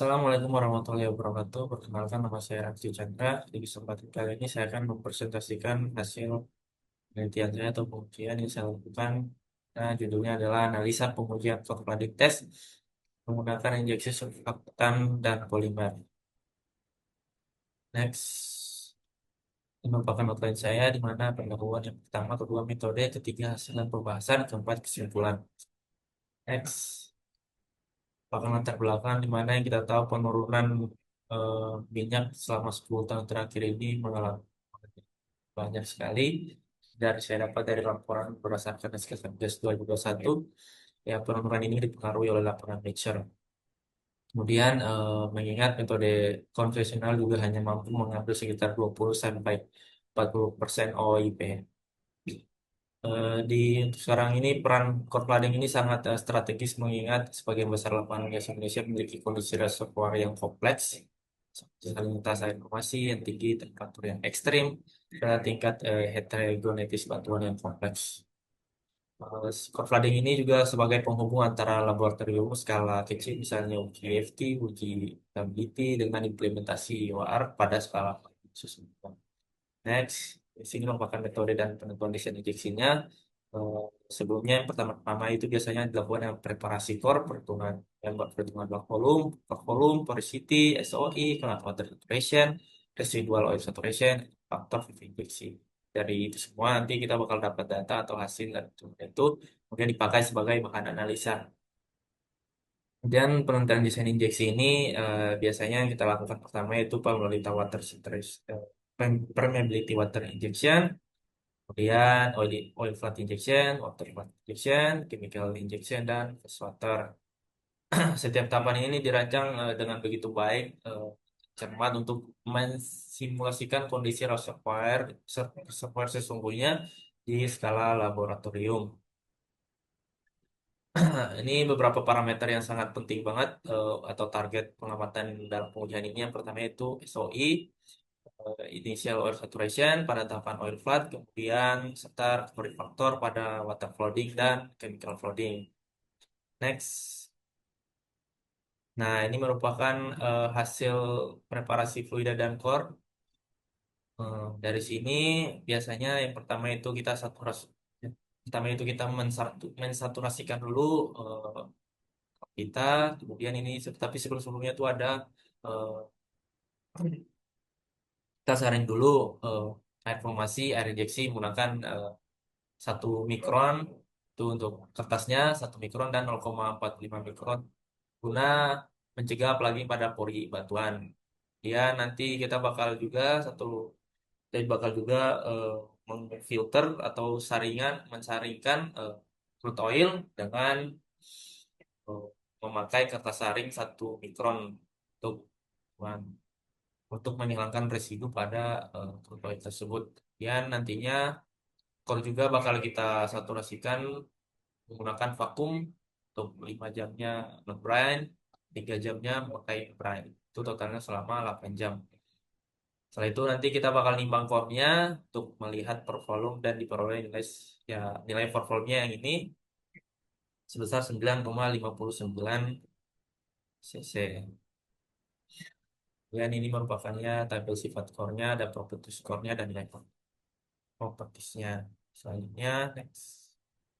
Assalamualaikum warahmatullahi wabarakatuh. Perkenalkan nama saya Raffi Chandra. Di kesempatan kali ini saya akan mempresentasikan hasil penelitian saya atau pengujian yang saya lakukan. Nah, judulnya adalah analisa pengujian Quadratic Test menggunakan injeksi surfaktan dan polimer. Next, ini merupakan outline saya di mana pendahuluan yang pertama, kedua metode, ketiga hasil dan pembahasan, keempat kesimpulan. Next, merupakan latar belakang di mana yang kita tahu penurunan eh, minyak selama 10 tahun terakhir ini mengalami banyak sekali. Dan saya dapat dari laporan berdasarkan hasil Satgas 2021, ya penurunan ini dipengaruhi oleh laporan Nature. Kemudian mengingat metode konvensional juga hanya mampu mengambil sekitar 20 sampai 40% OIP. Untuk sekarang ini peran core flooding ini sangat strategis mengingat sebagian besar lapangan gas Indonesia memiliki kondisi reservoir yang kompleks, seperti salinitas air informasi yang tinggi, temperatur yang ekstrim, dan tingkat heterogeneity batuan yang kompleks. Core flooding ini juga sebagai penghubung antara laboratorium skala kecil, misalnya uji EFT, uji stability, dengan implementasi OR pada skala khusus. Next, di sini merupakan metode dan penentuan desain injeksinya. Eh, Sebelumnya yang pertama-tama itu biasanya dilakukan yang preparasi core, perhitungan yang perhitungan volume, porosity, SOI, current water saturation, residual oil saturation, faktor VV injeksi. Dari itu semua nanti kita bakal dapat data atau hasil dan itu kemudian dipakai sebagai bahan analisa. Dan penentuan desain injeksi ini biasanya yang kita lakukan pertama itu melalui water permeability water injection, kemudian oil flood injection, water flood injection, chemical injection, dan fresh water. Setiap tahapan ini dirancang dengan begitu baik, cermat untuk mensimulasikan kondisi reservoir sesungguhnya di skala laboratorium. Ini beberapa parameter yang sangat penting banget atau target pengamatan dalam pengujian ini. Yang pertama itu SOI, initial oil saturation pada tahapan oil flood, kemudian serta recovery factor pada water flooding dan chemical flooding. Next. Nah, ini merupakan hasil preparasi fluida dan core. Dari sini biasanya yang pertama itu kita mensaturasikan dulu kita, kemudian ini tapi sebelum-sebelumnya itu ada eh, kita saring dulu eh, air formasi, air injeksi menggunakan 1 mikron itu untuk kertasnya 1 mikron dan 0,45 mikron guna mencegah apalagi pada pori batuan. Ya, nanti kita bakal juga eh, memfilter atau mensaringkan crude oil dengan eh, memakai kertas saring 1 mikron untuk untuk menghilangkan residu pada crude oil tersebut. Dan nantinya core juga bakal kita saturasikan menggunakan vakum untuk 5 jamnya non-brine, 3 jamnya memakai brine. Itu totalnya selama 8 jam. Setelah itu nanti kita bakal nimbang formnya untuk melihat per volume dan diperoleh nilai per volume-nya yang ini sebesar 9,59 cc. Dan ini merupakannya tabel sifat core-nya, ada property score-nya, dan nilai properties-nya. Selanjutnya, next.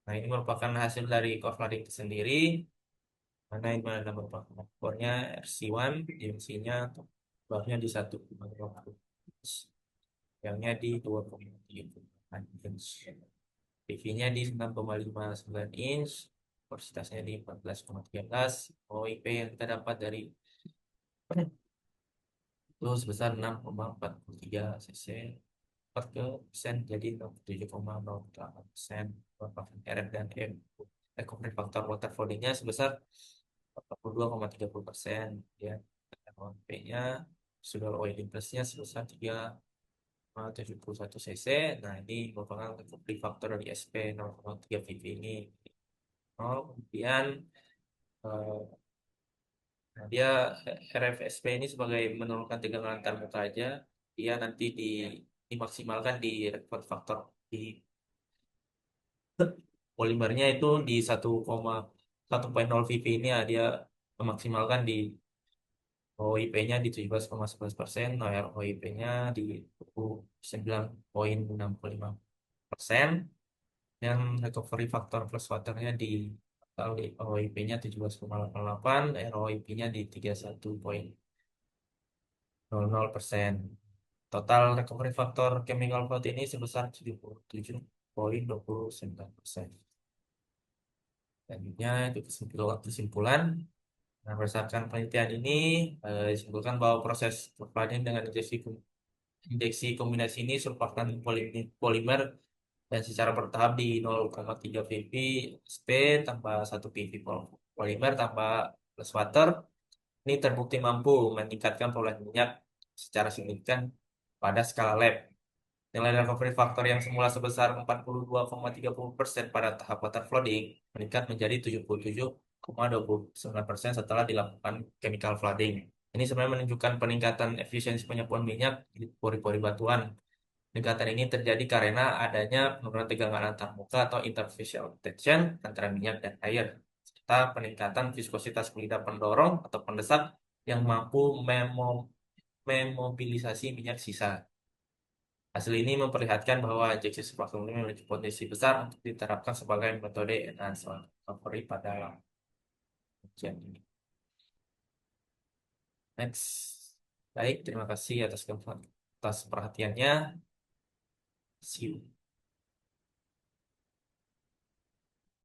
Nah, ini merupakan hasil dari core flooding itu sendiri. Mana ini mana merupakan core-nya RC1, dimensinya bawahnya di 1,20. Yang di 2,3 inch. PV-nya di 9,59 inch. Kapasitasnya di 14,13. OIP yang kita dapat dari itu sebesar 6,43 cc per ke persen, jadi 67,08%. Merupakan RF dan M. Recovery factor water flooding-nya sebesar 42,30%. Ya, OIP-nya sudah oil plus-nya sebesar 3,71 cc. Nah, ini merupakan recovery factor dari SP 0,3 VV ini. Kemudian eh, nah, dia RFSP ini sebagai menurunkan tegangan antar muka aja. Dia nanti dimaksimalkan di recovery factor di polimernya itu di 1,1,0 VV ini ya, dia memaksimalkan di OIP-nya di 17,11%, ROIP-nya di 29,65%, dan recovery factor plus waternya di OIP-nya 17,88, ROIP-nya di 31,00%. Total recovery factor chemical float ini sebesar 77,29%. Selanjutnya itu kesimpulan. Nah, berdasarkan penelitian ini disimpulkan bahwa proses flooding dengan injeksi kombinasi ini merupakan polimer dan secara bertahap di 0,3 ppb SP tambah 1 ppb polimer tambah plus water ini terbukti mampu meningkatkan perolehan minyak secara signifikan pada skala lab. Nilai recovery factor yang semula sebesar 42,30% pada tahap water flooding meningkat menjadi 77,29% setelah dilakukan chemical flooding. Ini sebenarnya menunjukkan peningkatan efisiensi penyapuan minyak di pori-pori batuan. Peningkatan ini terjadi karena adanya penurunan tegangan antarmuka atau interfacial tension antara minyak dan air, serta peningkatan viskositas lidah pendorong atau pendesak yang mampu memobilisasi minyak sisa. Hasil ini memperlihatkan bahwa injeksi sulfur ini memiliki potensi besar untuk diterapkan sebagai metode enhanced recovery pada ujian ini. Next. Baik, terima kasih atas perhatiannya. See you.